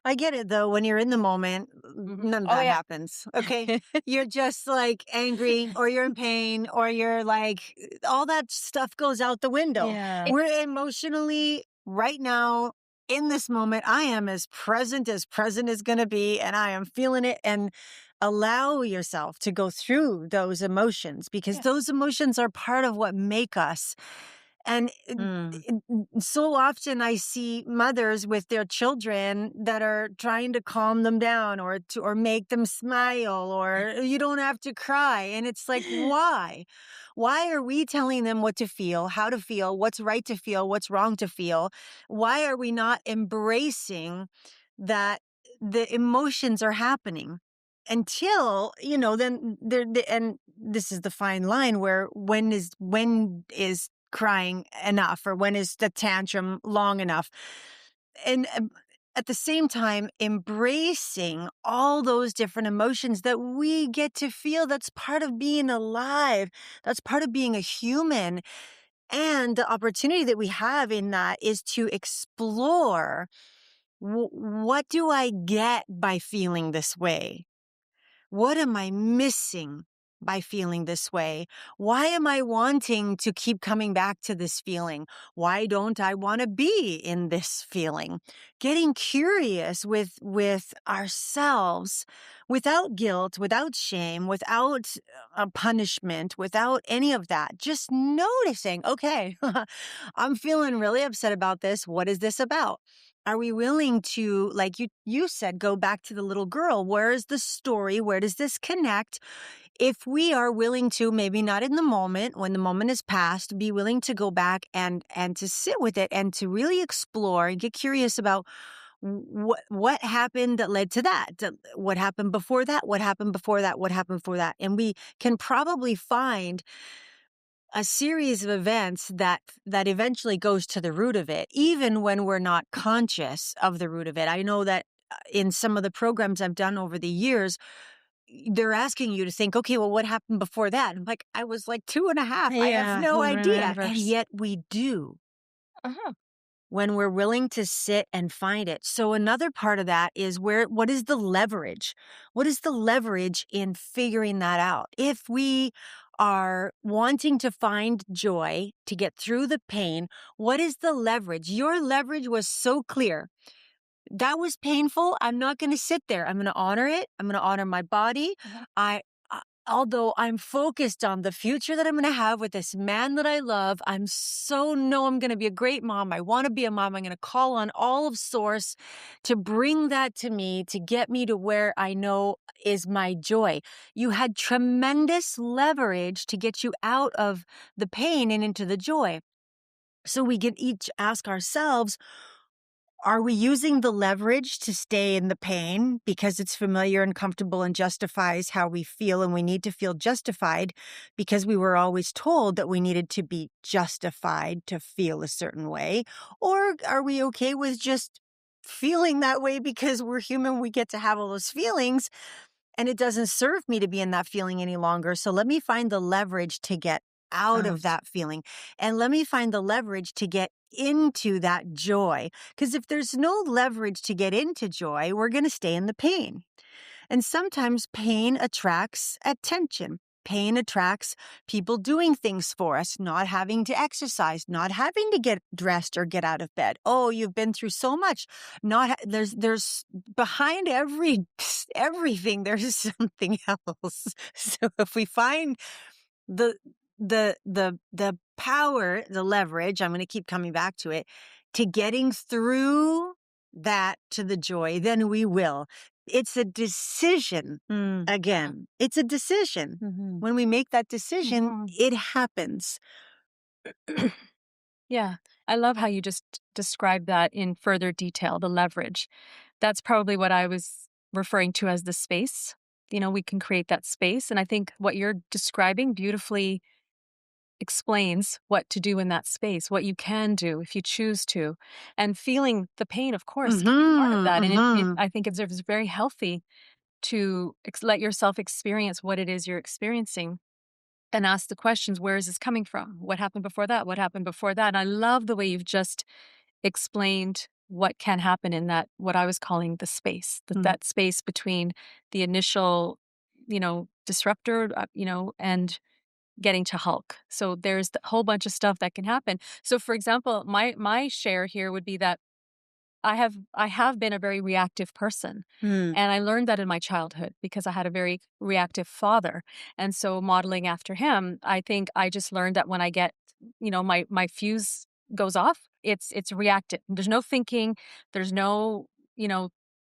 Speaker 3: I get it, though. When you're in the moment, none of that happens. Okay. You're just like angry, or you're in pain, or you're like, all that stuff goes out the window.
Speaker 2: Yeah.
Speaker 3: We're emotionally right now in this moment. I am as present is going to be, and I am feeling it. And allow yourself to go through those emotions, because those emotions are part of what make us. And so often I see mothers with their children that are trying to calm them down, or make them smile, or you don't have to cry. And it's like, why? Why are we telling them what to feel, how to feel, what's right to feel, what's wrong to feel? Why are we not embracing that the emotions are happening? Until, then and this is the fine line where when is crying enough, or when is the tantrum long enough?
Speaker 1: and at the same time, embracing all those different emotions that we get to feel. That's part of being alive. That's part of being a human. And the opportunity that we have in that is to explore, what do I get by feeling this way? What am I missing by feeling this way? Why am I wanting to keep coming back to this feeling? Why don't I want to be in this feeling? Getting curious with ourselves without guilt, without shame, without punishment, without any of that. Just noticing, okay, I'm feeling really upset about this. What is this about? Are we willing to, like you said, go back to the little girl? Where is the story? Where does this connect? If we are willing to, maybe not in the moment, when the moment is past, be willing to go back and to sit with it and to really explore and get curious about what happened that led to that? What happened before that? What happened before that? What happened before that? And we can probably find a series of events that eventually goes to the root of it, even when we're not conscious of the root of it. I know that in some of the programs I've done over the years, they're asking you to think, okay, well, what happened before that? I'm like, I was like 2.5. I have no
Speaker 4: who
Speaker 1: idea.
Speaker 4: remembers?
Speaker 1: And yet we do,
Speaker 4: Uh-huh.
Speaker 1: when we're willing to sit and find it. So another part of that is what is the leverage? What is the leverage in figuring that out? If we are wanting to find joy to get through the pain, what is the leverage? Your leverage was so clear. That was painful. I'm not going to sit there. I'm going to honor it. I'm going to honor my body. Although I'm focused on the future that I'm going to have with this man that I love, I'm going to be a great mom. I want to be a mom. I'm going to call on all of Source to bring that to me, to get me to where I know is my joy. You had tremendous leverage to get you out of the pain and into the joy. So we can each ask ourselves, are we using the leverage to stay in the pain because it's familiar and comfortable and justifies how we feel, and we need to feel justified because we were always told that we needed to be justified to feel a certain way? Or are we okay with just feeling that way because we're human, we get to have all those feelings, and it doesn't serve me to be in that feeling any longer. So let me find the leverage to get out of that feeling. And let me find the leverage to get into that joy. Because if there's no leverage to get into joy, we're going to stay in the pain. And sometimes pain attracts attention. Pain attracts people doing things for us, not having to exercise, not having to get dressed or get out of bed. Oh, you've been through so much. There's behind everything, there's something else. So if we find the power, the leverage, I'm going to keep coming back to it, to getting through that to the joy, then we will. It's a decision. Again, it's a decision.
Speaker 2: Mm-hmm.
Speaker 1: When we make that decision, it happens.
Speaker 2: Yeah. I love how you just described that in further detail, the leverage. That's probably what I was referring to as the space. We can create that space. And I think what you're describing beautifully explains what to do in that space, what you can do if you choose to. And feeling the pain, of course, can be part of that. And I think it's very healthy to let yourself experience what it is you're experiencing and ask the questions, where is this coming from? What happened before that? What happened before that? And I love the way you've just explained what can happen in that, what I was calling the space, that space between the initial, disruptor, and getting to Hulk. So there's a whole bunch of stuff that can happen. So for example, my share here would be that I have been a very reactive person. And I learned that in my childhood because I had a very reactive father. And so modeling after him, I think I just learned that when I get, my fuse goes off, it's reactive. There's no thinking, there's no,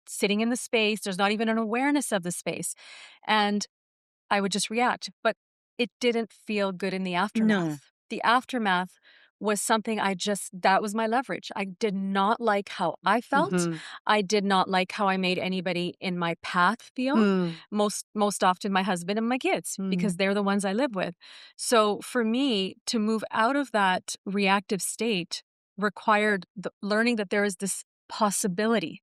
Speaker 2: sitting in the space, there's not even an awareness of the space. And I would just react. But it didn't feel good in the aftermath.
Speaker 1: No.
Speaker 2: The aftermath was something that was my leverage. I did not like how I felt. I did not like how I made anybody in my path feel. Most often my husband and my kids, because they're the ones I live with. So for me to move out of that reactive state required learning that there is this possibility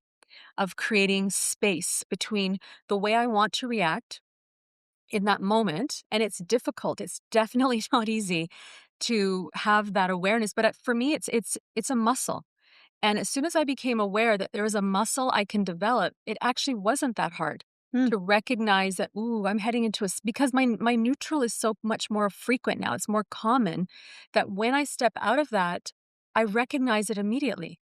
Speaker 2: of creating space between the way I want to react in that moment. And it's difficult. It's definitely not easy to have that awareness. But for me, it's a muscle. And as soon as I became aware that there is a muscle I can develop, it actually wasn't that hard to recognize that, ooh, I'm heading into because my neutral is so much more frequent now. It's more common that when I step out of that, I recognize it immediately.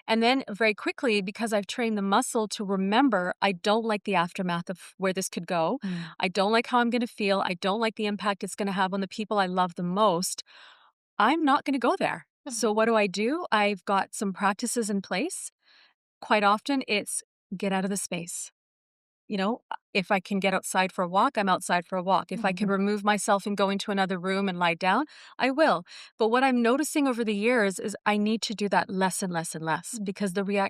Speaker 2: And then very quickly, because I've trained the muscle to remember, I don't like the aftermath of where this could go. I don't like how I'm going to feel. I don't like the impact it's going to have on the people I love the most. I'm not going to go there. So what do? I've got some practices in place. Quite often it's get out of the space. If I can get outside for a walk, I'm outside for a walk. If I can remove myself and go into another room and lie down, I will. But what I'm noticing over the years is I need to do that less and less and less because the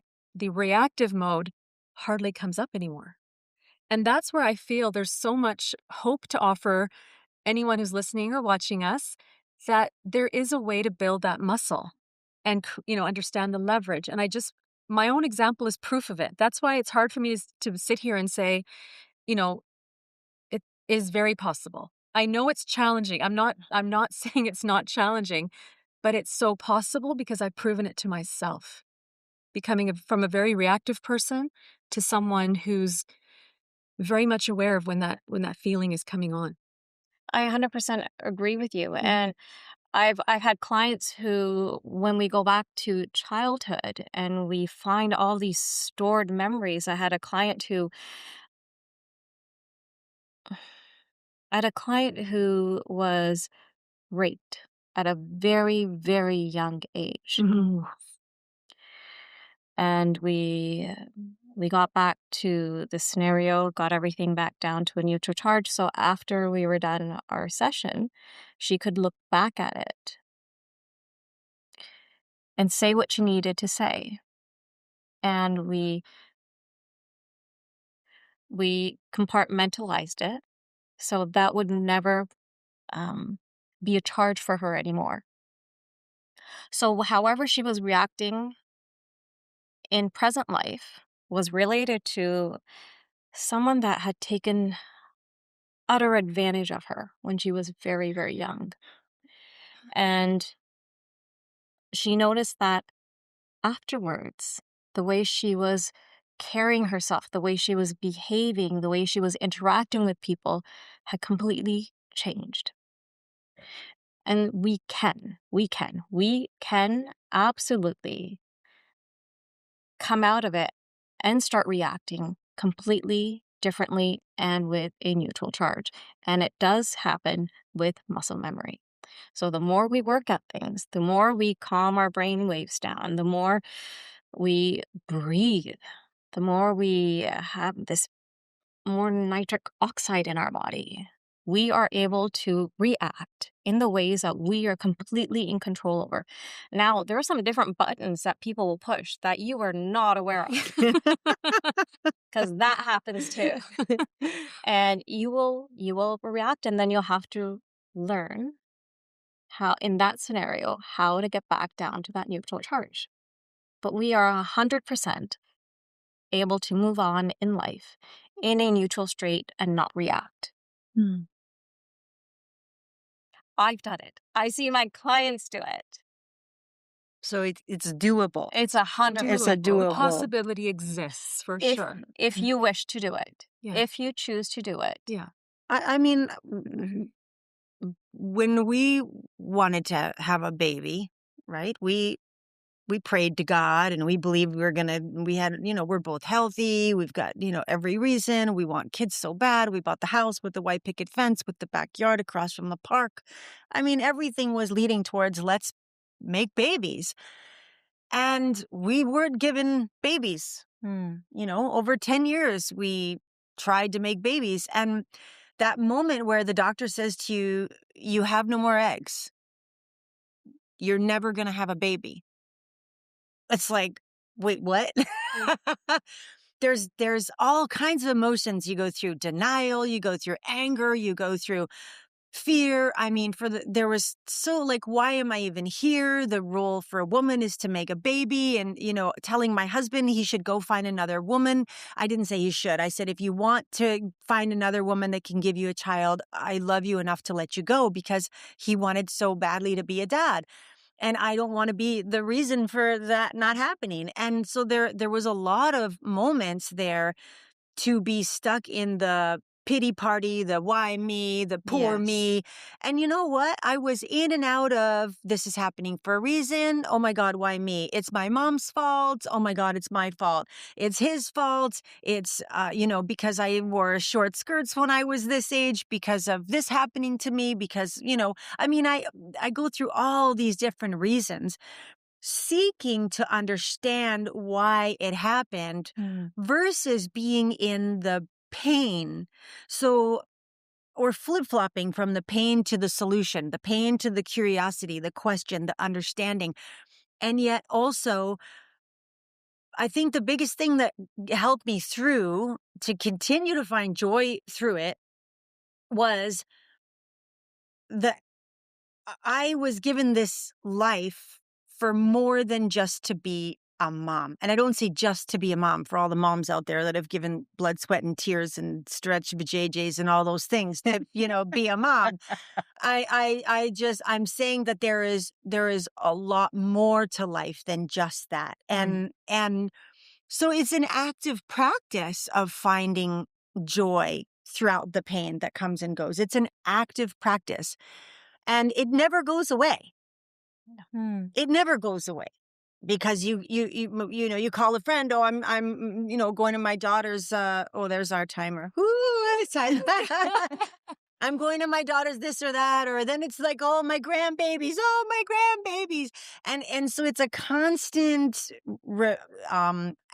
Speaker 2: reactive mode hardly comes up anymore. And that's where I feel there's so much hope to offer anyone who's listening or watching us, that there is a way to build that muscle and, understand the leverage. And my own example is proof of it. That's why it's hard for me to sit here and say, it is very possible. I know it's challenging. I'm not saying it's not challenging, but it's so possible because I've proven it to myself. Becoming from a very reactive person to someone who's very much aware of when that feeling is coming on.
Speaker 4: I 100% agree with you. And I've had clients who, when we go back to childhood and we find all these stored memories, I had a client who was raped at a very, very young age. And we got back to the scenario, got everything back down to a neutral charge. So after we were done our session, she could look back at it and say what she needed to say. And we compartmentalized it so that would never be a charge for her anymore. So however she was reacting in present life was related to someone that had taken utter advantage of her when she was very, very young. And she noticed that afterwards, the way she was carrying herself, the way she was behaving, the way she was interacting with people had completely changed. And we can absolutely come out of it and start reacting completely differently and with a neutral charge. And it does happen with muscle memory. So the more we work at things, the more we calm our brain waves down, the more we breathe, the more we have this more nitric oxide in our body, we are able to react in the ways that we are completely in control over. Now, there are some different buttons that people will push that you are not aware of, because that happens too. And you will react, and then you'll have to learn how, in that scenario, how to get back down to that neutral charge. But we are 100% able to move on in life in a neutral state and not react. I've done it. I see my clients do it.
Speaker 3: So it's doable.
Speaker 4: It's 100%.
Speaker 3: It's a doable.
Speaker 2: Possibility exists for sure.
Speaker 4: If you wish to do it.
Speaker 2: Yeah.
Speaker 4: If you choose to do it.
Speaker 2: Yeah.
Speaker 3: I mean, when we wanted to have a baby, right? We prayed to God and we believed we're both healthy. We've got, every reason. We want kids so bad. We bought the house with the white picket fence with the backyard across from the park. I mean, everything was leading towards let's make babies. And we weren't given babies. Over 10 years, we tried to make babies. And that moment where the doctor says to you, you have no more eggs. You're never going to have a baby. It's like, wait, what? There's all kinds of emotions you go through. Denial, you go through anger, you go through
Speaker 1: fear. I mean, there was so like, why am I even here? The role for a woman is to make a baby, and telling my husband he should go find another woman. I didn't say he should. I said, if you want to find another woman that can give you a child, I love you enough to let you go, because he wanted so badly to be a dad. And I don't want to be the reason for that not happening. And so there was a lot of moments there to be stuck in the pity party, the why me, the poor
Speaker 3: Yes.
Speaker 1: me. And you know what? I was in and out of, this is happening for a reason. Oh my God, why me? It's my mom's fault. Oh my God, it's my fault. It's his fault. It's, because I wore short skirts when I was this age, because of this happening to me, because, I go through all these different reasons, seeking to understand why it happened versus being in the pain. So, or flip-flopping from the pain to the solution, the pain to the curiosity, the question, the understanding. And yet also, I think the biggest thing that helped me through to continue to find joy through it was that I was given this life for more than just to be a mom. And I don't say just to be a mom, for all the moms out there that have given blood, sweat, and tears and stretched vajayjays and all those things to, be a mom. I'm saying that there is a lot more to life than just that. And so it's an active practice of finding joy throughout the pain that comes and goes. It's an active practice. And it never goes away. It never goes away, because you call a friend. Oh, I'm going to my daughter's. Oh, there's our timer. I'm going to my daughter's this or that, or then it's like, oh, my grandbabies, and so it's a constant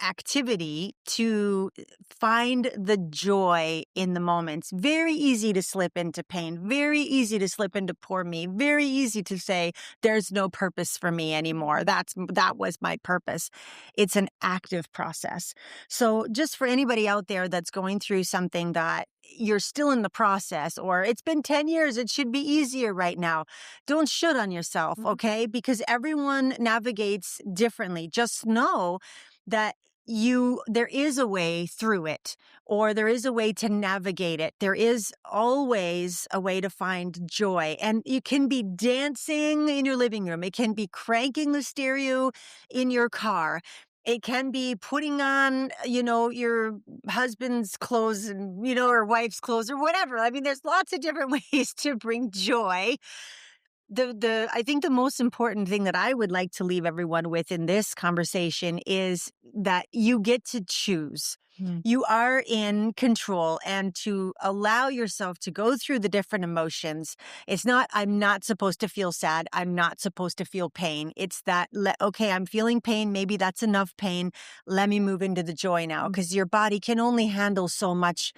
Speaker 1: activity to find the joy in the moments. Very easy to slip into pain. Very easy to slip into poor me. Very easy to say there's no purpose for me anymore. That was my purpose. It's an active process. So just for anybody out there that's going through something that you're still in the process, or it's been 10 years, it should be easier right now. Don't should on yourself, okay? Because everyone navigates differently. Just know that there is a way through it, or there is a way to navigate it. There is always a way to find joy. And you can be dancing in your living room. It can be cranking the stereo in your car. It can be putting on, your husband's clothes and, or wife's clothes or whatever. I mean, there's lots of different ways to bring joy. I think the most important thing that I would like to leave everyone with in this conversation is that you get to choose. You are in control, and to allow yourself to go through the different emotions. It's not, I'm not supposed to feel sad. I'm not supposed to feel pain. It's that, okay, I'm feeling pain. Maybe that's enough pain. Let me move into the joy now, because your body can only handle so much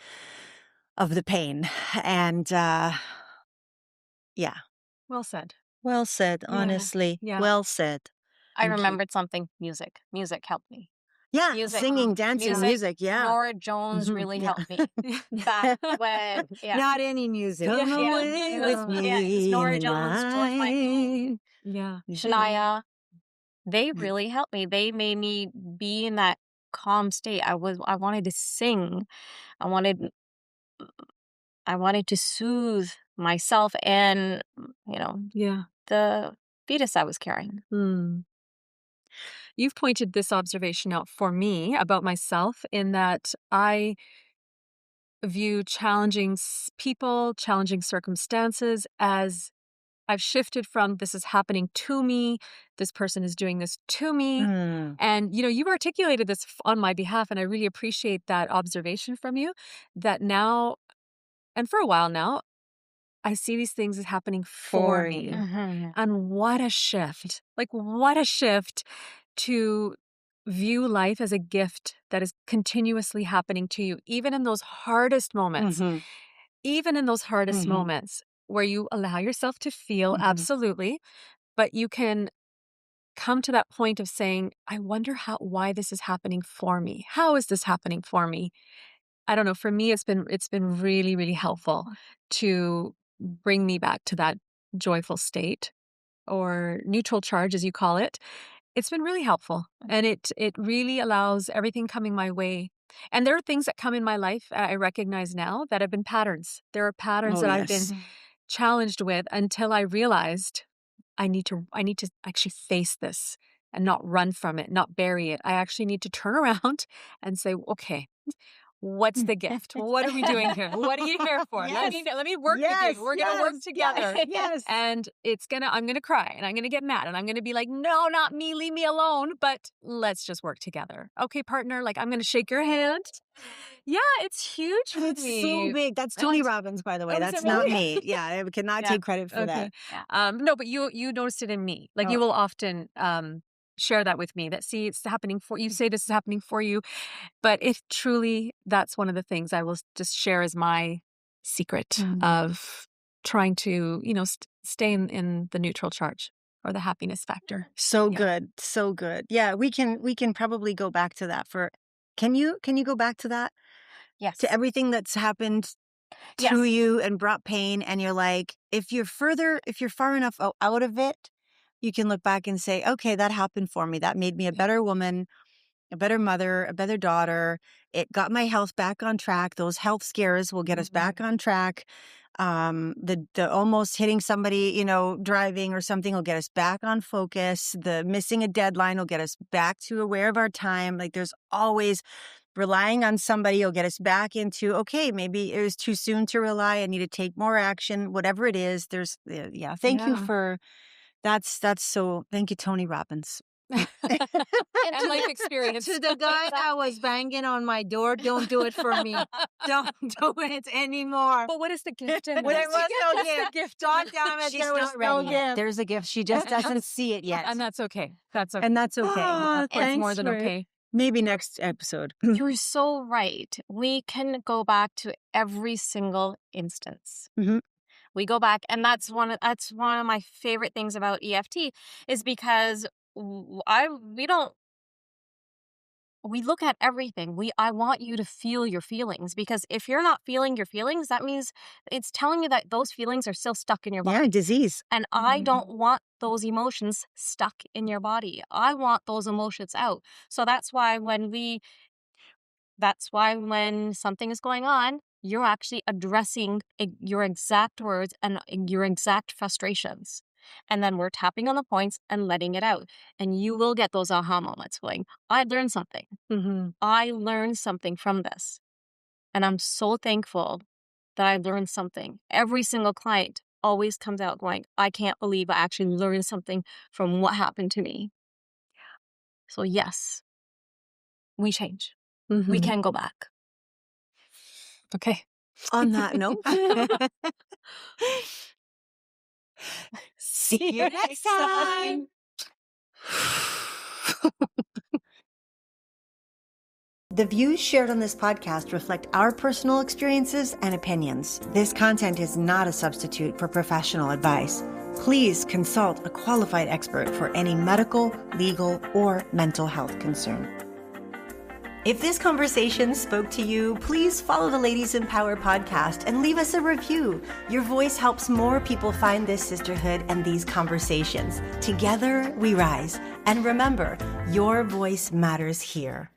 Speaker 1: of the pain. And yeah.
Speaker 2: Well said.
Speaker 3: Well said,
Speaker 2: Yeah.
Speaker 3: honestly.
Speaker 2: Yeah.
Speaker 3: Well said.
Speaker 4: I
Speaker 3: Thank you.
Speaker 4: remembered something. Music helped me.
Speaker 1: Yeah,
Speaker 4: Music.
Speaker 1: singing, dancing, music, yeah.
Speaker 4: Nora Jones
Speaker 1: Mhm,
Speaker 4: really
Speaker 1: yeah.
Speaker 4: helped me. Back when,
Speaker 3: Not any music.
Speaker 1: Come
Speaker 4: Yeah.
Speaker 1: away
Speaker 4: Yeah.
Speaker 1: with me
Speaker 4: Yeah, it's Nora
Speaker 1: in the
Speaker 4: Jones, George Michael.
Speaker 1: night.
Speaker 2: Yeah.
Speaker 4: Shania, they really helped me. They made me be in that calm state. I wanted to sing. I wanted to soothe myself and,
Speaker 2: Yeah.
Speaker 4: the fetus I was carrying.
Speaker 2: You've pointed this observation out for me about myself, in that I view challenging people, challenging circumstances, as I've shifted from, this is happening to me, this person is doing this to me. And, you've articulated this on my behalf, and I really appreciate that observation from you, that now, and for a while now, I see these things as happening for
Speaker 3: For
Speaker 2: me.
Speaker 3: you.
Speaker 4: Mhm.
Speaker 2: And what a shift. Like, what a shift to view life as a gift that is continuously happening to you, even in those hardest moments.
Speaker 1: Mhm.
Speaker 2: Even in those hardest
Speaker 1: Mhm.
Speaker 2: moments where you allow yourself to feel,
Speaker 1: Mhm.
Speaker 2: absolutely, but you can come to that point of saying, I wonder why this is happening for me. How is this happening for me? I don't know. For me, it's been really, really helpful to bring me back to that joyful state or neutral charge, as you call it, it's been really helpful. And it really allows everything coming my way. And there are things that come in my life I recognize now that have been patterns. There are patterns that I've been challenged with until I realized I need to actually face this and not run from it, not bury it. I actually need to turn around and say, okay, what's the gift? What are we doing here? What are you here for?
Speaker 3: Yes.
Speaker 2: Let me work with you. We're gonna work together.
Speaker 3: Yes.
Speaker 2: And I'm gonna cry and I'm gonna get mad and I'm gonna be like, no, not me, leave me alone. But let's just work together. Okay, partner, like I'm gonna shake your hand. Yeah, it's huge for
Speaker 3: It's
Speaker 2: me.
Speaker 3: so big. That's Tony Robbins, by the way.
Speaker 2: Oh, is
Speaker 3: That's
Speaker 2: it
Speaker 3: not
Speaker 2: really?
Speaker 3: me. Yeah, I cannot
Speaker 2: Yeah.
Speaker 3: take credit for
Speaker 2: Okay.
Speaker 3: that.
Speaker 2: No, but you noticed it in me. Like you will often share that with me, that see, it's happening for you, say this is happening for you. But if truly that's one of the things I will just share as my secret of trying to, stay in the neutral charge or the happiness factor.
Speaker 3: So
Speaker 2: Yeah.
Speaker 3: good. So good. Yeah, we can probably go back to that can you go back to that?
Speaker 4: Yes.
Speaker 3: To everything that's happened
Speaker 4: Yes.
Speaker 3: to you and brought pain, and you're like, if you're far enough out of it, you can look back and say, okay, that happened for me. That made me a better woman, a better mother, a better daughter. It got my health back on track. Those health scares will get us back on track. The almost hitting somebody, driving or something will get us back on focus. The missing a deadline will get us back to aware of our time. Like there's always relying on somebody will get us back into, okay, maybe it was too soon to rely. I need to take more action, whatever it is. Thank you for thank you, Tony Robbins.
Speaker 2: And life experience.
Speaker 3: To the guy that was banging on my door, don't do it for me. Don't do it anymore.
Speaker 2: But what is the gift in
Speaker 3: There
Speaker 2: this?
Speaker 3: was no gift.
Speaker 2: gift.
Speaker 3: God damn it,
Speaker 1: She's
Speaker 3: there was
Speaker 1: not
Speaker 3: no
Speaker 1: ready yet.
Speaker 3: gift. There's a gift. She just doesn't see it yet.
Speaker 2: And that's okay. That's okay.
Speaker 3: And that's okay.
Speaker 2: It's more
Speaker 3: Thanks
Speaker 2: than
Speaker 3: for it.
Speaker 2: okay.
Speaker 3: Maybe next episode.
Speaker 4: You're so right. We can go back to every single instance.
Speaker 3: Mhm.
Speaker 4: We go back, and that's one of my favorite things about EFT is because we look at everything. I want you to feel your feelings, because if you're not feeling your feelings, that means it's telling you that those feelings are still stuck in your body.
Speaker 3: Yeah, disease.
Speaker 4: And I don't want those emotions stuck in your body. I want those emotions out. So that's why when something is going on, you're actually addressing your exact words and your exact frustrations. And then we're tapping on the points and letting it out. And you will get those aha moments going, I learned something. I learned something from this. And I'm so thankful that I learned something. Every single client always comes out going, I can't believe I actually learned something from what happened to me. So yes, we change. We can go back.
Speaker 2: Okay.
Speaker 3: On that note, see you next time. The views shared on this podcast reflect our personal experiences and opinions. This content is not a substitute for professional advice. Please consult a qualified expert for any medical, legal, or mental health concern. If this conversation spoke to you, please follow the Ladies in Power podcast and leave us a review. Your voice helps more people find this sisterhood and these conversations. Together we rise. And remember, your voice matters here.